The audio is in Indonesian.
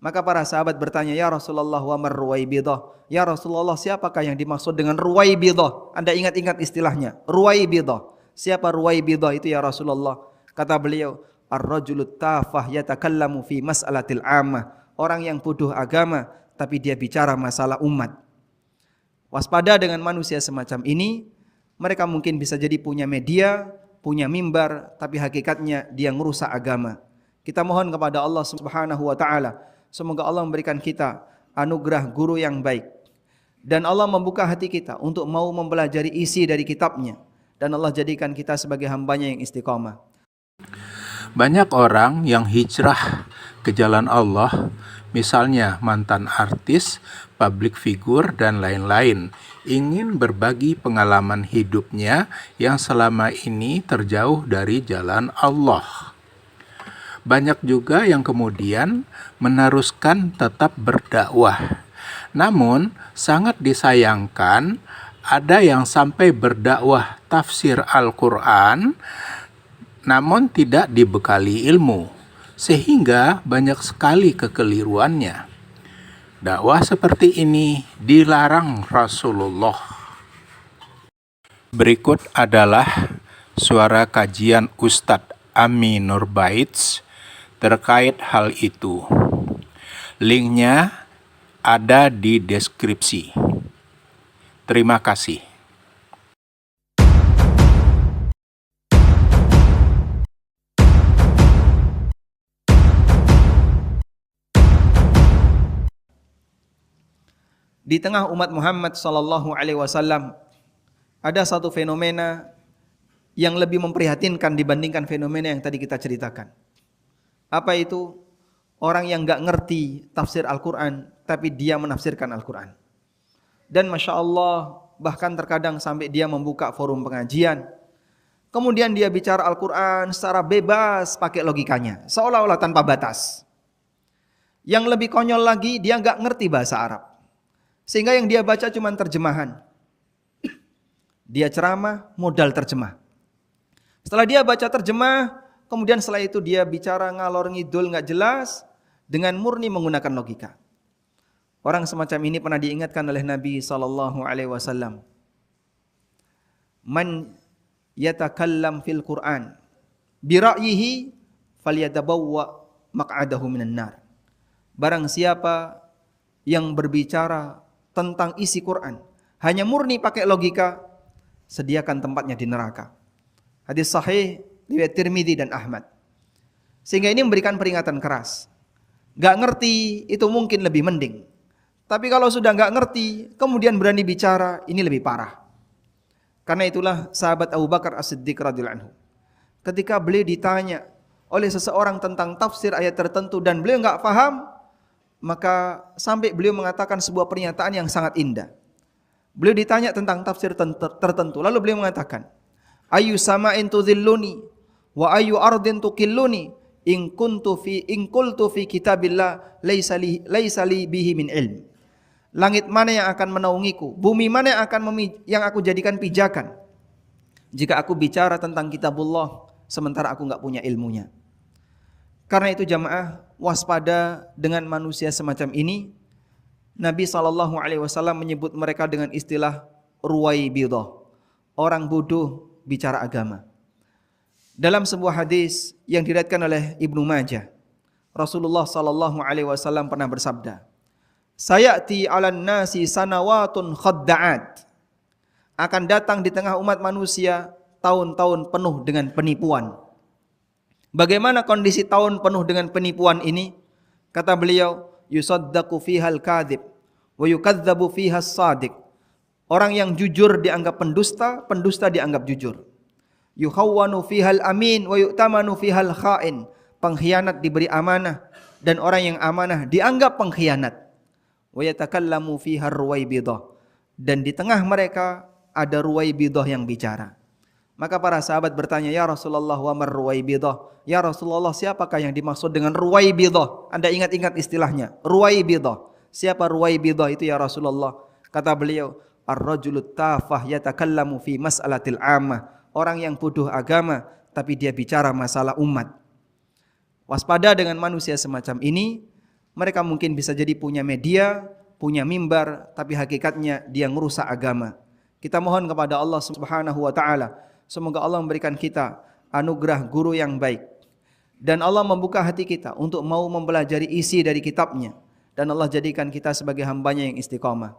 Maka para sahabat bertanya, "Ya Rasulullah, wa mar ruwaibidah?" Ya Rasulullah, siapakah yang dimaksud dengan ruwaibidah? Anda ingat-ingat istilahnya, ruwaibidah. Siapa ruwaibidah itu ya Rasulullah? Kata beliau, ar-rajulut tafah yatakallamu fi mas'alatil ammah. Orang yang bodoh agama tapi dia bicara masalah umat. Waspada dengan manusia semacam ini. Mereka mungkin bisa jadi punya media, punya mimbar, tapi hakikatnya dia merusak agama. Kita mohon kepada Allah Subhanahu wa taala, semoga Allah memberikan kita anugerah guru yang baik. Dan Allah membuka hati kita untuk mau mempelajari isi dari kitabnya. Dan Allah jadikan kita sebagai hambanya yang istiqamah. Banyak orang yang hijrah ke jalan Allah, misalnya mantan artis, public figure, dan lain-lain, ingin berbagi pengalaman hidupnya yang selama ini terjauh dari jalan Allah. Banyak juga yang kemudian meneruskan tetap berdakwah. Namun, sangat disayangkan ada yang sampai berdakwah tafsir Al-Quran namun tidak dibekali ilmu, sehingga banyak sekali kekeliruannya. Dakwah seperti ini dilarang Rasulullah. Berikut adalah suara kajian Ustadz Ami Nurbaits terkait hal itu. Linknya ada di deskripsi. Terima kasih. Di tengah umat Muhammad sallallahu alaihi wasallam ada satu fenomena yang lebih memprihatinkan dibandingkan fenomena yang tadi kita ceritakan. Apa itu? Orang yang enggak ngerti tafsir Al-Quran tapi dia menafsirkan Al-Quran. Dan Masya Allah, bahkan terkadang sampai dia membuka forum pengajian. Kemudian dia bicara Al-Quran secara bebas pakai logikanya, seolah-olah tanpa batas. Yang lebih konyol lagi, dia enggak ngerti bahasa Arab. Sehingga yang dia baca cuma terjemahan. Dia ceramah, modal terjemah. Setelah dia baca terjemah, kemudian setelah itu dia bicara ngalor ngidul nggak jelas dengan murni menggunakan logika. Orang semacam ini pernah diingatkan oleh Nabi sallallahu alaihi wasallam. Man yatakallam fil Qur'an bi ra'yihi falyatabawwa maq'adahu minan nar. Barang siapa yang berbicara tentang isi Quran hanya murni pakai logika, sediakan tempatnya di neraka. Hadis sahih riwayat Tirmidzi dan Ahmad. Sehingga ini memberikan peringatan keras. Gak ngerti itu mungkin lebih mending. Tapi kalau sudah gak ngerti kemudian berani bicara, ini lebih parah. Karena itulah sahabat Abu Bakar As-Siddiq radhiyallahu anhu, ketika beliau ditanya oleh seseorang tentang tafsir ayat tertentu dan beliau gak paham, maka sampai beliau mengatakan sebuah pernyataan yang sangat indah. Beliau ditanya tentang tafsir tertentu, lalu beliau mengatakan, "Ayu sama'in tudhilluni wa ayu ardin tuqilluni in qultu fi kitabillah laisa li bihi min ilm." Langit mana yang akan menaungiku? Bumi mana yang aku jadikan pijakan? Jika aku bicara tentang kitabullah sementara aku enggak punya ilmunya. Karena itu jamaah, waspada dengan manusia semacam ini. Nabi SAW menyebut mereka dengan istilah ruwaibidah, orang bodoh bicara agama. Dalam sebuah hadis yang diriwayatkan oleh Ibnu Majah, Rasulullah SAW pernah bersabda, "Sayati 'alan nasi sanawatun khadda'at." Akan datang di tengah umat manusia tahun-tahun penuh dengan penipuan. Bagaimana kondisi tahun penuh dengan penipuan ini? Kata beliau, yusaddaqu fihal kadhib wa yukadzabu fihas sadiq. Orang yang jujur dianggap pendusta, pendusta dianggap jujur. Yukhawwanu fihal amin wa yu'tamanu fihal kha'in. Pengkhianat diberi amanah dan orang yang amanah dianggap pengkhianat. Wa yatakallamu fihar ruwaibidah. Dan di tengah mereka ada ruwaibidah yang bicara. Maka para sahabat bertanya, "Ya Rasulullah, wa mar ruwaibidah?" Ya Rasulullah, siapakah yang dimaksud dengan ruwaibidah? Anda ingat-ingat istilahnya, ruwaibidah. Siapa ruwaibidah itu ya Rasulullah? Kata beliau, ar-rajulut tafah yatakallamu fi mas'alatil ammah. Orang yang bodoh agama tapi dia bicara masalah umat. Waspada dengan manusia semacam ini. Mereka mungkin bisa jadi punya media, punya mimbar, tapi hakikatnya dia merusak agama. Kita mohon kepada Allah Subhanahu wa taala, semoga Allah memberikan kita anugerah guru yang baik, dan Allah membuka hati kita untuk mau mempelajari isi dari kitabnya, dan Allah jadikan kita sebagai hambanya yang istiqamah.